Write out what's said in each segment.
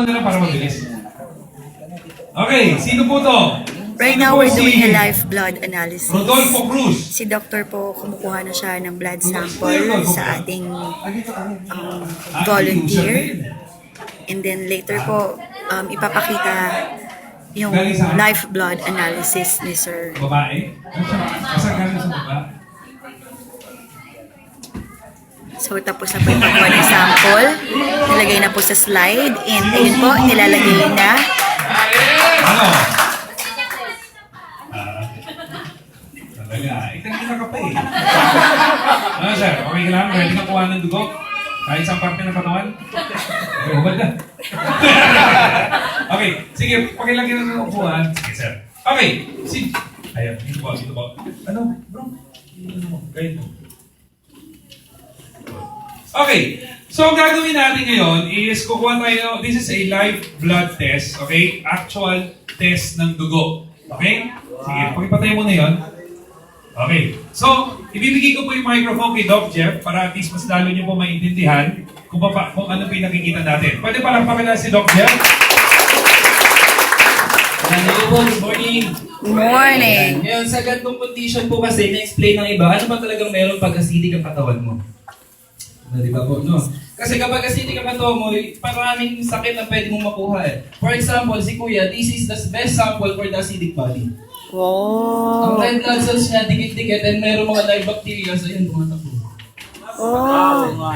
ko na lang para mabilis. Okay, sino po to? Right now, we're doing a live blood analysis. Rodolfo Cruz. Si Dr. po, kumukuha na siya ng blood sample sa ating volunteer. And then later po, ipapakita yung live blood analysis ni Sir. Babae? Kasang galing sa baba? So tapos na po yung pagkuha ng sample. Nilagay na po sa slide. And ayun po, nilalagay na. Ano? Talaga. Itang-ina ka pa eh. Ano sir? Okay ka lang? Ready ka kuha ng dugo? Kahit sa parte ng katawan? Okay, hubad na. Okay, sige. Pakilagyan na ng upuan. Sige sir. Okay. Ayan, dito po, dito po. Ano? Bro? Guide mo. Okay. So, ang gagawin natin ngayon is kukuha tayo, this is a live blood test, okay? Actual test ng dugo. Okay? Sige, pakipatay mo na yun. Okay. So, ibibigay ko po yung microphone kay Doc Jeff para at least mas lalo niyo po maintindihan kung ano po yung nakikita natin. Pwede palang pakilala si Doc Jeff? Hello po, good morning. Good morning. Ngayon, sa ganitong condition po kasi, na-explain ng iba, ano ba talagang meron pag acidic ang katawan mo? Di ba po, no? Kasi kapag acidic ang katawan mo, maraming sakit na pwede mong makuha eh. For example, si Kuya, this is the best sample for the acidic body. Ang Wow. red blood cells niya, dikit-dikit, and meron mga live bacteria, so yun, tumatakbo. Oh.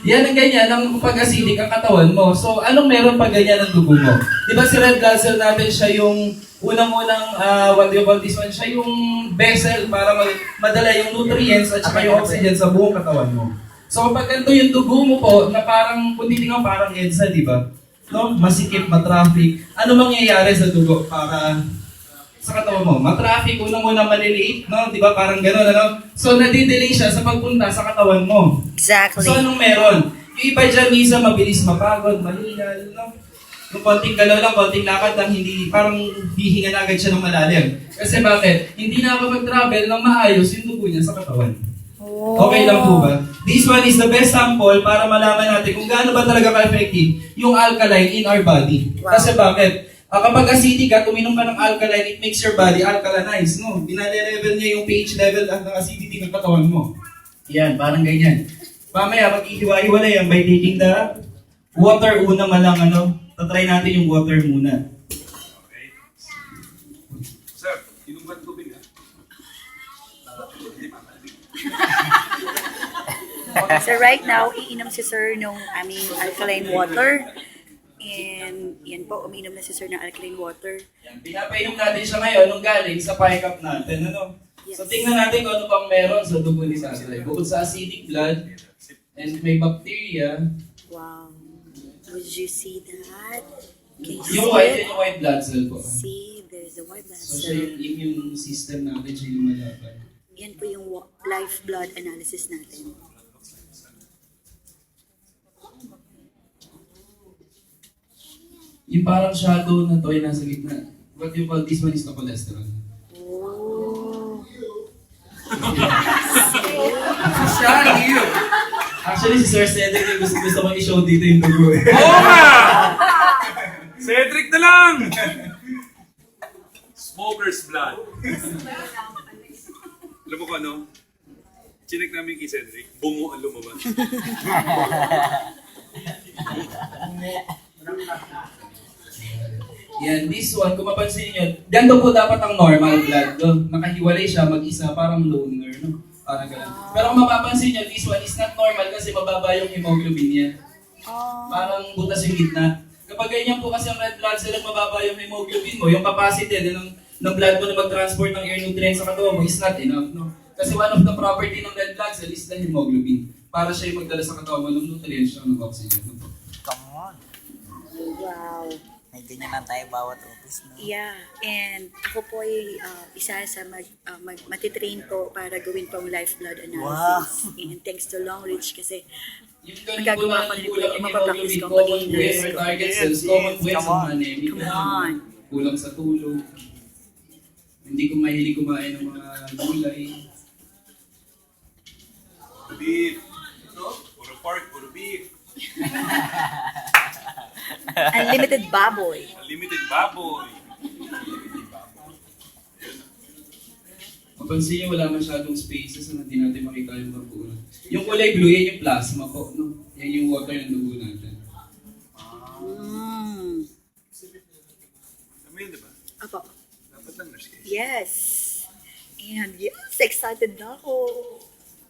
Yan ang ganyan, ang pag-acidic ang katawan mo. So, anong meron pag ganyan ang dugo mo? Di ba si red blood cell natin, siya yung unang-unang, what do you call this one? Siya yung vessel para madala yung nutrients at saka yung oxygen sa buong katawan mo. So, kapag ganito yung dugo mo po, na parang, kung titingnan parang EDSA, di ba? No? Masikip, matraffic. Ano mangyayari sa dugo para sa katawan mo? Matraffic, unang-unang maliliit, no? Di ba? Parang gano'n, ano? So, nadidelay siya sa pagpunta sa katawan mo. Exactly. So, anong meron? Yung iba dyan, minsan mabilis mapagod, mahingal, no? Yung konting galaw lang, konting lakad lang, hindi, parang hihinga na agad siya ng malalim. Kasi bakit? Hindi na makapag-travel ng maayos yung dugo niya sa katawan. Okay lang po ba? This one is the best sample para malaman natin kung gaano ba talaga ka-effective yung alkaline in our body. Wow. Kasi bakit? Kapag acidic ka, uminom ka ng alkaline, it makes your body alkalinized, no? Binale-level niya yung pH level at ng acidity ng katawan mo. Yan, parang ganyan. Mamaya, mag-ihiwa-hiwala yan by taking the water una malang, ano? Tatry natin yung water muna. Okay. Sir, inom ba tubig ha? So right now, iinom si Sir ng aming alkaline water. And yan po, uminom na si Sir ng alkaline water. Yan, pinapainom natin siya ngayon nung galing sa pahikap natin, ano? Yes. So tingnan natin kung ano bang meron sa dugo ni Sasay. Bukod sa acidic blood, and may bacteria, Wow. Would you see that? Can you yung see white, it? yung white blood cell po. See, there's a white blood So siya yung cell. immune system natin, siya yung lumalaban. Yan po yung live blood analysis natin. Yung parang shadow na to ay nasa gitna. What you call this one is the cholesterol. Oh. Actually, si Sir Cedric yung gusto kong i-show dito yung dugo eh. Oo nga! Cedric na lang! Smoker's blood. Alam mo ko ano? Chinek namin kay Cedric, bungo ang lumabas. Yan, this one, kung mapansin niyo, ganito po dapat ang normal blood. No? Nakahiwalay siya mag-isa, parang loner, no? Parang ganun. Pero kung mapapansin niyo, this one is not normal kasi mababa yung hemoglobin niya. Parang butas yung gitna. Kapag ganyan po kasi ang red blood cell, mababa yung hemoglobin mo, yung capacity ng blood mo na mag-transport ng air nutrients sa katawan mo is not enough, no? Kasi one of the property ng red blood cell is the hemoglobin. Para siya yung magdala sa katawan mo ng nutrients ng oxygen. No? Come on. Wow. May ganyan lang tayo bawat office, no? Yeah, and ako po ay isa sa matitrain po para gawin pong live blood analysis. And thanks to Long Reach kasi Yung ganun po magagawa na ko rin po kulang yung ang mapapractice hemoglobin, ko common maging ways nurse or ko. target cells, common ways Come of on. anemia. Come on. Kulang sa tulog. Hindi ko mahilig kumain ng mga gulay. Beef. Puro pork, puro beef. Unlimited baboy. Unlimited baboy. Mapansin niyo, wala masyadong spaces na hindi natin makita yung dugo. Yung kulay blue, yan yung plasma po. No? Yan yung water ng dugo natin. Mm. Ano yun, diba? Apo. Dapat lang nurse case. Yes. And yes, excited na ako.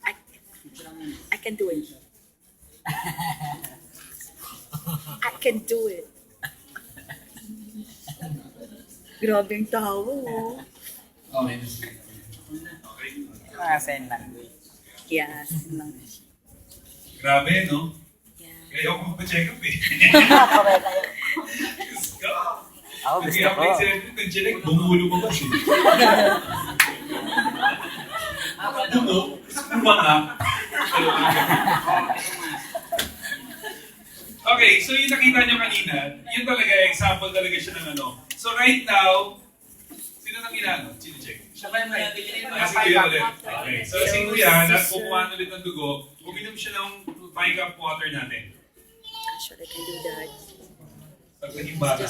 I can do it. I can do it. Grabe yung tao. Oh. Okay, Miss. Okay. Mga sign language. Yes. lang. Grabe, no? Yeah. Kaya ako magpa-check up eh. Correct kayo. Diyos ko. Ako gusto ko. Nag-check, bumulo mo ba siya? Bumo, bumanga. Okay, so yung nakita nyo kanina, yun talaga, example talaga siya ng ano. So right now, sino nang inano? Sino check? Siya ba yung Si Kuya ulit. Okay, so si Kuya, kukuha ulit ng dugo, uminom siya ng 5 cup water natin. Actually, I can do that. Pag naging bata.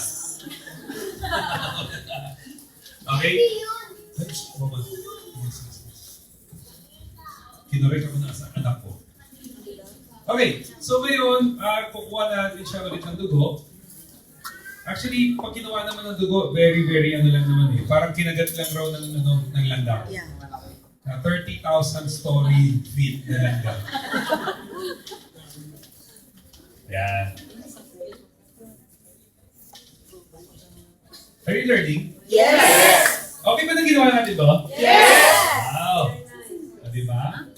Okay? Kinorek ako na sa anak ko. Okay, so ngayon, kukuha natin siya ulit ng dugo. Actually, pag kinuha naman ng dugo, very, very ano lang naman eh. Parang kinagat lang raw ng langgam. Yeah. 30,000 story feet na langgam. Yan. Are you learning? Yes! Okay ba nang ginawa natin to? Yes! Wow! Diba?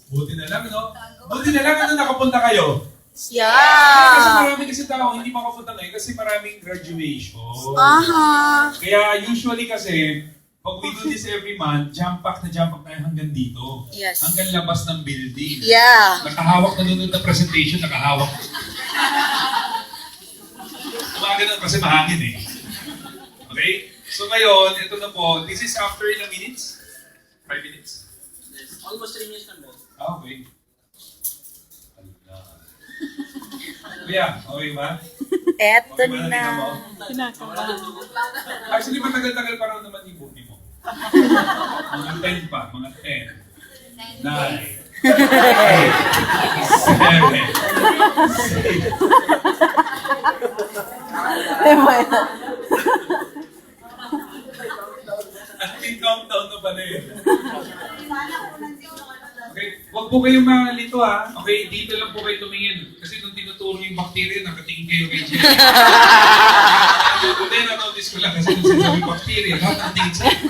Buti na lang, no? Buti na lang, nakapunta kayo. Kasi Yeah! marami kasi tao hindi makapunta ngayon kasi maraming graduation. Aha! Kaya usually kasi, pag we do this every month, jump pack tayo hanggang dito. Yes. Hanggang labas ng building. Yeah! Nakahawak na nunod ng presentation, nakahawak. Mga ganun kasi mahangin eh. Okay? So ngayon, ito na po. This is after ilang minutes? 5 minutes? Almost 3 minutes na ba? Okay. Kuya, okay ba? Eto Okay ba na. nakita mo? Actually, matagal-tagal pa raw naman yung booty mo. Mga 10 pa, mga 10. 9. 7. Ang countdown na pala eh. Okay, wag po kayong malito ha. Okay, dito lang po kayo tumingin. Kasi nung tinuturo yung bacteria, nakatingin kayo kay Jenny. Buti na-notice ko lang kasi nung sinasabi bacteria, lahat nakatingin sa'yo.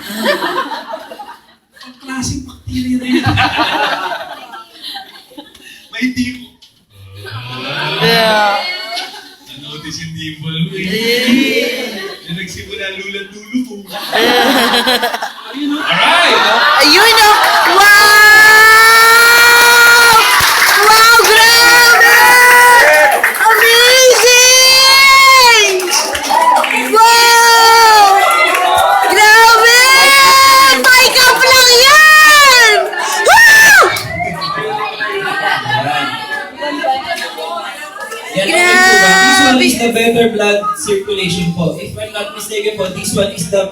Ang klaseng bacteria na yun. May dimple. Na-notice yung dimple mo eh. Yung nagsimula lulat-lulo ko. Alright! Ayun o! Wow! Wow, grabe! Amazing! Wow! Grabe! Mic up lang yan! Woo! Yan ang ito ba? This one is the better blood circulation po. If I'm not mistaken po, this one is the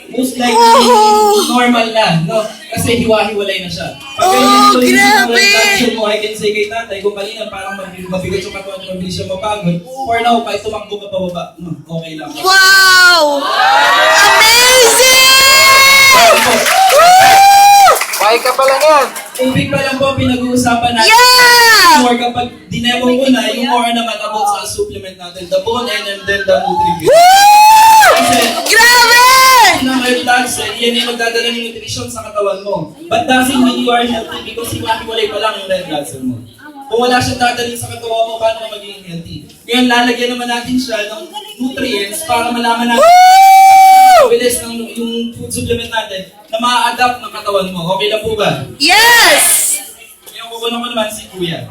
most likely normal na, no? Kasi hiwa-hiwalay na siya. Pag ganyan po yung grabe! reaction mo, I can say kay tatay, kung kanina parang mabigat yung katawan niya, mabilis siya mapagod, for now, kahit tumakbo ka pababa, no, okay lang. Wow! Amazing! Woo! Why ka pa lang yan? Tubig pa lang po pinag-uusapan natin. Yeah! More kapag dinemo ko na, yung more naman about sa supplement natin, the bone and then the nutrient. Woo! Kasi, Grabe! ng red blood cell, yan yung magdadala ng nutrition sa katawan mo. But doesn't mean you are healthy because hiwa-hiwalay pa lang yung red blood cell mo. Kung wala siyang dadalhin sa katawan mo, paano ka magiging healthy? Ngayon, lalagyan naman natin siya ng nutrients para malaman natin bilis ng yung food supplement natin na ma-adapt ng katawan mo. Okay lang po ba? Yes! Yung kukunan ko naman si Kuya.